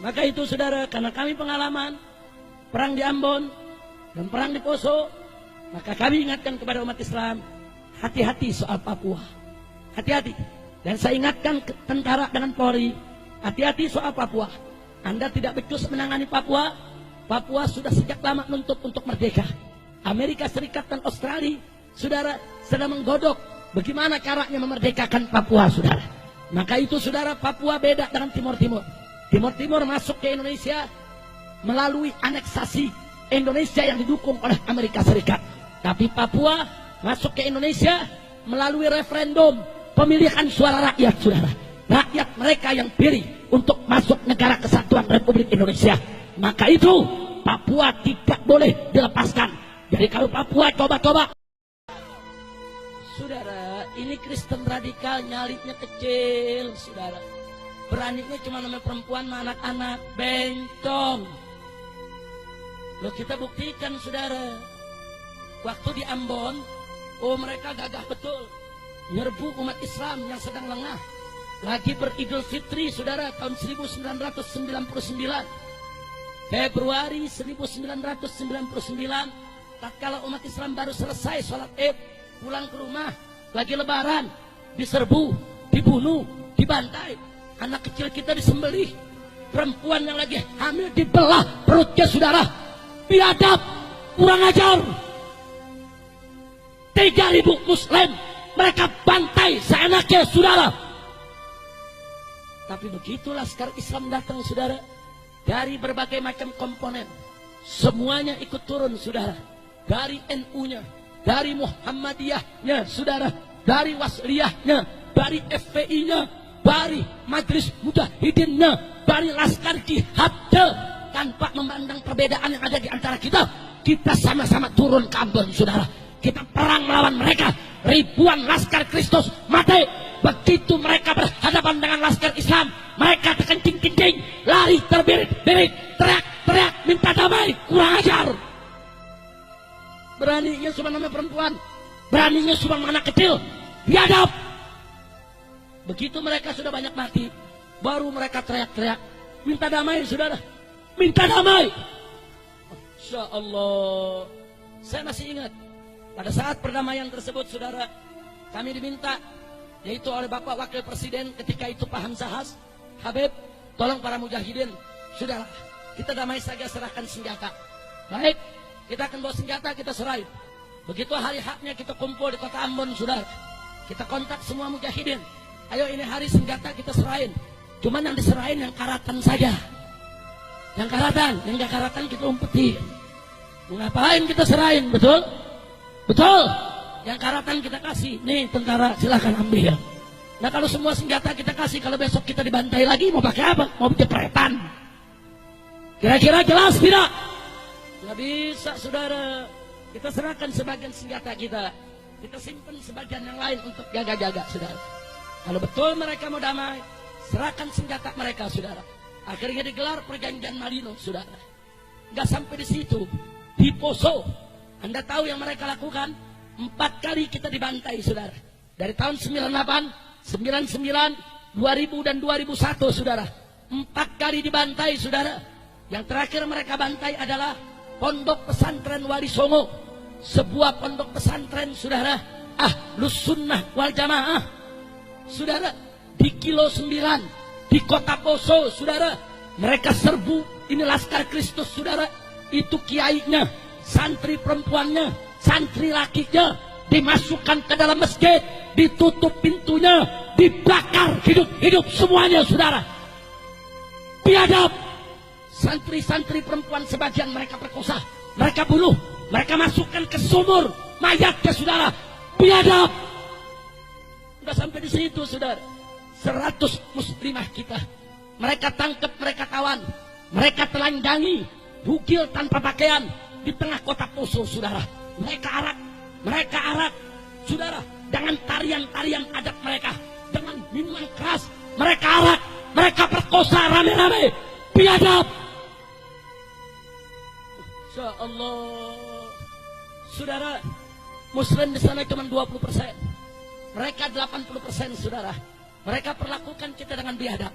Maka itu saudara, karena kami pengalaman perang di Ambon dan perang di Poso, maka kami ingatkan kepada umat Islam, hati-hati soal Papua. Hati-hati. Dan saya ingatkan ke tentara dengan Polri, hati-hati soal Papua. Anda tidak becus menangani Papua. Papua sudah sejak lama nuntut untuk merdeka. Amerika Serikat dan Australia, saudara, sedang menggodok bagaimana caranya memerdekakan Papua, saudara. Maka itu, saudara, Papua beda dengan Timur Timur. Timur Timur masuk ke Indonesia melalui aneksasi Indonesia yang didukung oleh Amerika Serikat. Tapi Papua masuk ke Indonesia melalui referendum pemilihan suara rakyat, saudara. Rakyat mereka yang pilih untuk masuk negara kesatuan Republik Indonesia. Maka itu Papua tidak boleh dilepaskan. Jadi kalau Papua coba-coba, saudara, ini Kristen radikal nyalitnya kecil, saudara. Beraninya cuma nama perempuan sama anak-anak, bencong. Loh, kita buktikan, saudara. Waktu di Ambon, oh mereka gagah betul, nyerbu umat Islam yang sedang lengah. Lagi beridul fitri, saudara, tahun 1999. Februari 1999, tatkala umat Islam baru selesai sholat Id, pulang ke rumah, lagi lebaran, diserbu, dibunuh, dibantai. Anak kecil kita disembelih, perempuan yang lagi hamil dibelah perutnya, saudara. Biadab, kurang ajar. 3.000 Muslim mereka bantai seenaknya, saudara. Tapi begitu laskar Islam datang, saudara, dari berbagai macam komponen, semuanya ikut turun, saudara. Dari NU-nya, dari Muhammadiyahnya, saudara, dari Wasliyahnya, dari FPI-nya, dari Majelis Mujahidinnya, dari Laskar Jihadnya. Tanpa memandang perbedaan yang ada di antara kita, kita sama-sama turun ke Ambon, saudara. Kita perang melawan mereka. Ribuan Laskar Kristus mati. Begitu mereka berhadapan dengan Laskar Islam, mereka terkencing-kencing, lari terbirit-birit, teriak-teriak, minta damai. Kurang ajar. Beraninya cuma nama perempuan, beraninya cuma anak kecil. Biadab. Begitu mereka sudah banyak mati, baru mereka teriak-teriak, minta damai, saudara. Minta damai. Insya Allah. Saya masih ingat pada saat perdamaian tersebut, saudara, kami diminta, yaitu oleh Bapak Wakil Presiden ketika itu Pak Hamzahas, Habib, tolong para mujahidin, saudara, kita damai saja, serahkan senjata. Baik, kita akan bawa senjata, kita serahin. Begitu hari haknya kita kumpul di kota Ambon, saudara. Kita kontak semua mujahidin. Ayo ini hari senjata kita serahin. Cuman yang diserahin yang karatan saja. Yang karatan, yang gak karatan kita umpetin. Mau ngapain kita serahin, betul? Betul. Yang karatan kita kasih. Nih tentara, silahkan ambil. Nah kalau semua senjata kita kasih, kalau besok kita dibantai lagi, mau pakai apa? Mau jepretan. Kira-kira jelas tidak? Nggak bisa, saudara. Kita serahkan sebagian senjata kita. Kita simpan sebagian yang lain untuk jaga-jaga, saudara. Kalau betul mereka mau damai, serahkan senjata mereka, saudara. Akhirnya digelar perjanjian Malino, saudara. Nggak sampai di situ. Di Poso, Anda tahu yang mereka lakukan? 4 kali kita dibantai, saudara. Dari tahun 98, 99, 2000 dan 2001, saudara. 4 kali dibantai, saudara. Yang terakhir mereka bantai adalah Pondok Pesantren Wali Songo. Sebuah pondok pesantren, saudara, Ahlus Sunnah wal Jamaah, saudara, di Kilo 9 di kota Poso, saudara. Mereka serbu. Ini Laskar Kristus, saudara. Itu kiainya, santri perempuannya, santri lakinya dimasukkan ke dalam masjid, ditutup pintunya, dibakar hidup-hidup semuanya, saudara. Biadab. Santri-santri perempuan sebagian mereka perkosa, mereka bunuh, mereka masukkan ke sumur mayatnya, saudara. Biadab. Udah sampai di situ, saudara. 100 muslimah kita mereka tangkap, mereka tawan, mereka telanjangi, bugil tanpa pakaian di tengah kota Poso, saudara. Mereka arak, saudara, dengan tarian-tarian adat mereka, dengan minuman keras, mereka arak, mereka perkosa rame-rame. Biadab. Insya Allah, saudara, Muslim di sana cuma 20%, mereka 80%, saudara. Mereka perlakukan kita dengan biadab.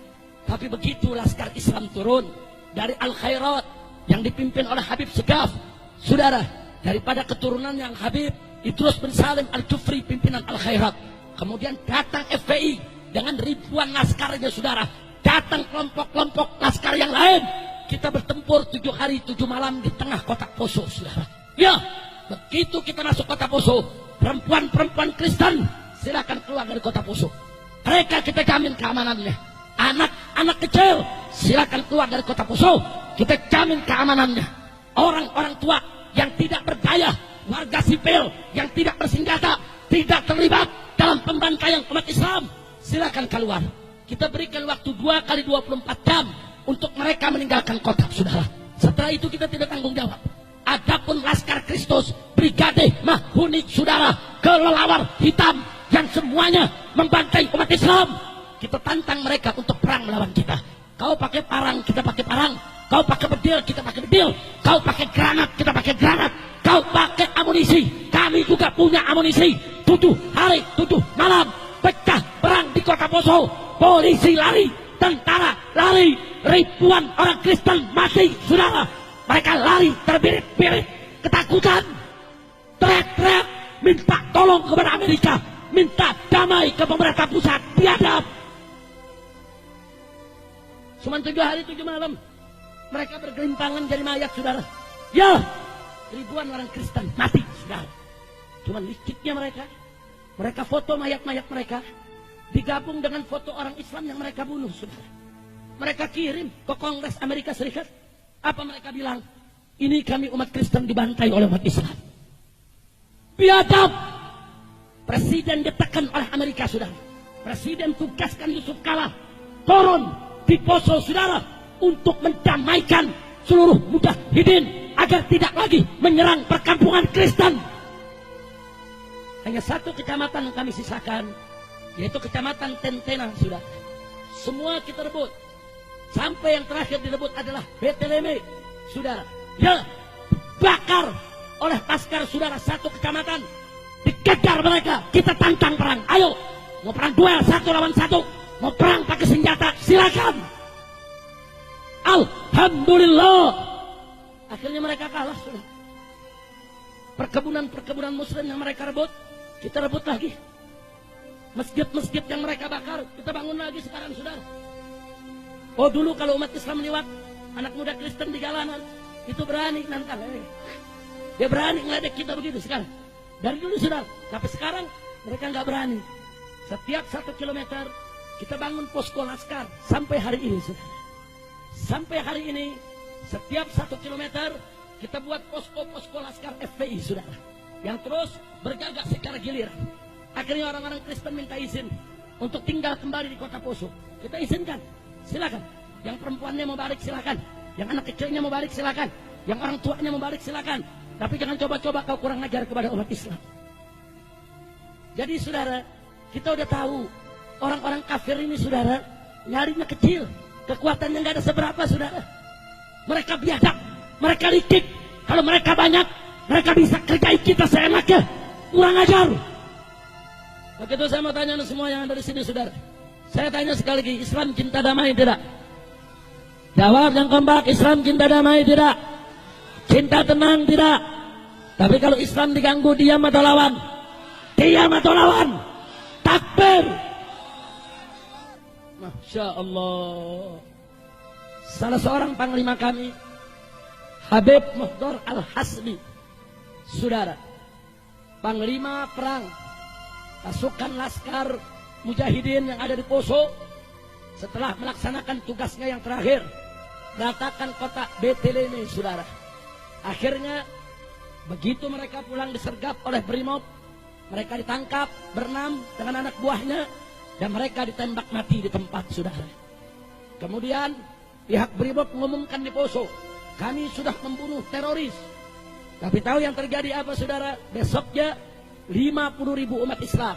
Tapi begitu laskar Islam turun dari Al-Khairat yang dipimpin oleh Habib Segaf, saudara, daripada keturunan yang Habib Idrus bin Salim Al-Jufri, pimpinan Al-Khairat, kemudian datang FPI dengan ribuan laskarnya, saudara, datang kelompok-kelompok laskar yang lain. Kita bertempur 7 hari 7 malam di tengah kota Poso, saudara. Ya, begitu kita masuk kota Poso, perempuan-perempuan Kristen silakan keluar dari kota Poso. Mereka kita jamin keamanannya. Anak-anak kecil silakan keluar dari kota Poso, kita jamin keamanannya. Orang-orang tua yang tidak berdaya, warga sipil yang tidak bersenjata, tidak terlibat dalam pembantaian umat Islam, silakan keluar. Kita berikan waktu 2 kali 24 jam untuk mereka meninggalkan kota, saudara. Setelah itu kita tidak tanggung jawab. Adapun Laskar Kristus Brigade Mahuni, saudara, kelelawar hitam yang semuanya membantai umat Islam, kita tantang mereka untuk perang melawan kita. Kau pakai parang, kita pakai parang. Kau pakai bedil, kita pakai bedil. Kau pakai granat, kita pakai granat. Kau pakai amunisi, kami juga punya amunisi. 7 hari 7 malam pecah perang di kota Poso. Polisi lari, tentara lari, ribuan orang Kristen mati, saudara. Mereka lari terbirit-birit, ketakutan, teriak-teriak, minta tolong kepada Amerika, minta damai ke pemerintah pusat. Biadab. Cuma 7 hari 7 malam mereka bergelimpangan jadi mayat, saudara. Ya, ribuan orang Kristen mati, saudara. Cuma liciknya mereka foto mayat-mayat mereka digabung dengan foto orang Islam yang mereka bunuh, saudara. Mereka kirim ke Kongres Amerika Serikat. Apa mereka bilang? Ini kami umat Kristen dibantai oleh umat Islam. Biadab. Presiden ditekan oleh Amerika, saudara. Presiden tugaskan Yusuf Kala turun di Poso, saudara, untuk mendamaikan seluruh mujahidin agar tidak lagi menyerang perkampungan Kristen. Hanya 1 kecamatan yang kami sisakan, yaitu kecamatan Tentena, saudara. Semua kita rebut. Sampai yang terakhir direbut adalah Beteleme, saudara. Ya, bakar oleh Laskar, saudara, 1 kecamatan. Dikejar mereka, kita tantang perang. Ayo, mau perang duel 1 lawan 1, mau perang pakai senjata, silakan. Alhamdulillah, akhirnya mereka kalah, saudara. Perkebunan-perkebunan muslim yang mereka rebut, kita rebut lagi. Masjid-masjid yang mereka bakar, kita bangun lagi sekarang, saudara. Oh, dulu kalau umat Islam lewat, anak muda Kristen di jalanan, itu berani nantang. Dia berani ngeledek kita begitu sekarang. Dari dulu, saudara. Tapi sekarang mereka nggak berani. Setiap 1 kilometer kita bangun posko laskar sampai hari ini, saudara. Sampai hari ini, setiap 1 kilometer kita buat posko-posko laskar FPI, saudara, yang terus bergerak secara giliran. Akhirnya orang-orang Kristen minta izin untuk tinggal kembali di kota Poso. Kita izinkan, silakan. Yang perempuannya mau balik, silakan. Yang anak kecilnya mau balik, silakan. Yang orang tuanya mau balik, silakan. Tapi jangan coba-coba kau kurang ajar kepada umat Islam. Jadi, saudara, kita udah tahu orang-orang kafir ini, saudara, nyarinya kecil, kekuatannya nggak ada seberapa, saudara. Mereka biadab, mereka licik. Kalau mereka banyak, mereka bisa kerjain kita seenaknya. Kurang ajar. Begitu saya mau tanya semua yang ada di sini, saudara. Saya tanya sekali lagi, Islam cinta damai tidak? Jawab yang kompak, Islam cinta damai tidak? Cinta tenang tidak? Tapi kalau Islam diganggu, diam atau lawan? Diam atau lawan? Takbir. Masya Allah. Salah seorang panglima kami, Habib Muhdar Al-Hasbi, saudara, panglima perang pasukan Laskar Mujahidin yang ada di Poso, setelah melaksanakan tugasnya yang terakhir, datangkan kota Beteleme, saudara. Akhirnya begitu mereka pulang disergap oleh Brimob, mereka ditangkap berenam dengan anak buahnya dan mereka ditembak mati di tempat, saudara. Kemudian pihak Brimob mengumumkan di Poso, kami sudah membunuh teroris. Tapi tahu yang terjadi apa, saudara? Besoknya 50.000 umat Islam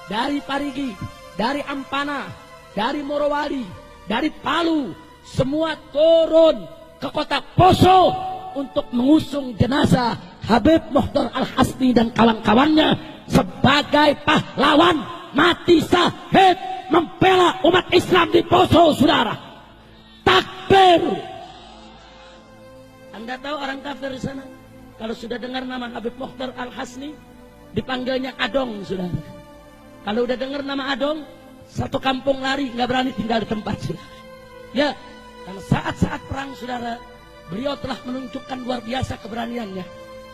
dari Parigi, dari Ampana, dari Morowali, dari Palu, semua turun ke kota Poso untuk mengusung jenazah Habib Muhdar Al-Hasbi dan kawan-kawannya sebagai pahlawan mati syahid membela umat Islam di Poso, saudara. Takbir. Anda tahu orang kafir di sana kalau sudah dengar nama Habib Mokhtar Al-Hasni dipanggilnya Adong, saudara. Kalau udah dengar nama Adong, satu kampung lari, nggak berani tinggal di tempat, saudara. Ya, karena saat-saat perang, saudara, beliau telah menunjukkan luar biasa keberaniannya.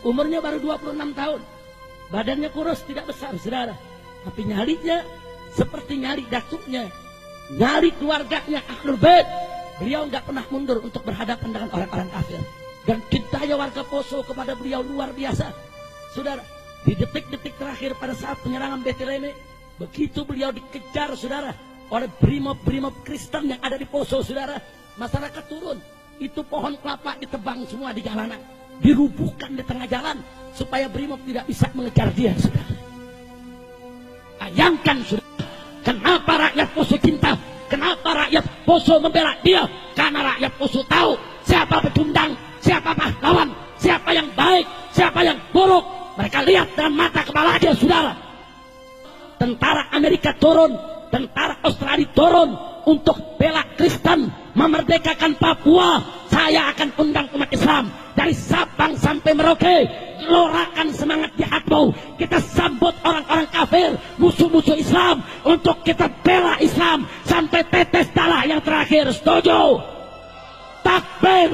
Umurnya baru 26 tahun, badannya kurus, tidak besar, saudara. Tapi nyalinya seperti nyali datuknya, nyali keluarganya Ahlul Bait. Beliau nggak pernah mundur untuk berhadapan dengan orang-orang kafir. Dan cintanya warga Poso kepada beliau luar biasa, saudara. Di detik-detik terakhir pada saat penyerangan Beteleme, begitu beliau dikejar, saudara, oleh brimob-brimob Kristen yang ada di Poso, saudara. Masyarakat turun, itu pohon kelapa ditebang semua di jalanan, dirubuhkan di tengah jalan supaya brimob tidak bisa mengejar dia, saudara. Bayangkan, saudara, kenapa rakyat Poso cinta, kenapa rakyat Poso membela dia? Karena rakyat Poso tahu siapa pecundang, siapa pahlawan, siapa yang baik, siapa yang buruk. Mereka lihat dengan mata kepala dia, saudara. Tentara Amerika turun, tentara Australia turun untuk bela Kristen, memerdekakan Papua. Saya akan undang umat Islam dari Sabang sampai Merauke, gelorakan semangat jihadmu. Kita sambut orang-orang kafir, musuh-musuh Islam, untuk kita bela Islam sampai tetes darah yang terakhir. Setuju? Takbir.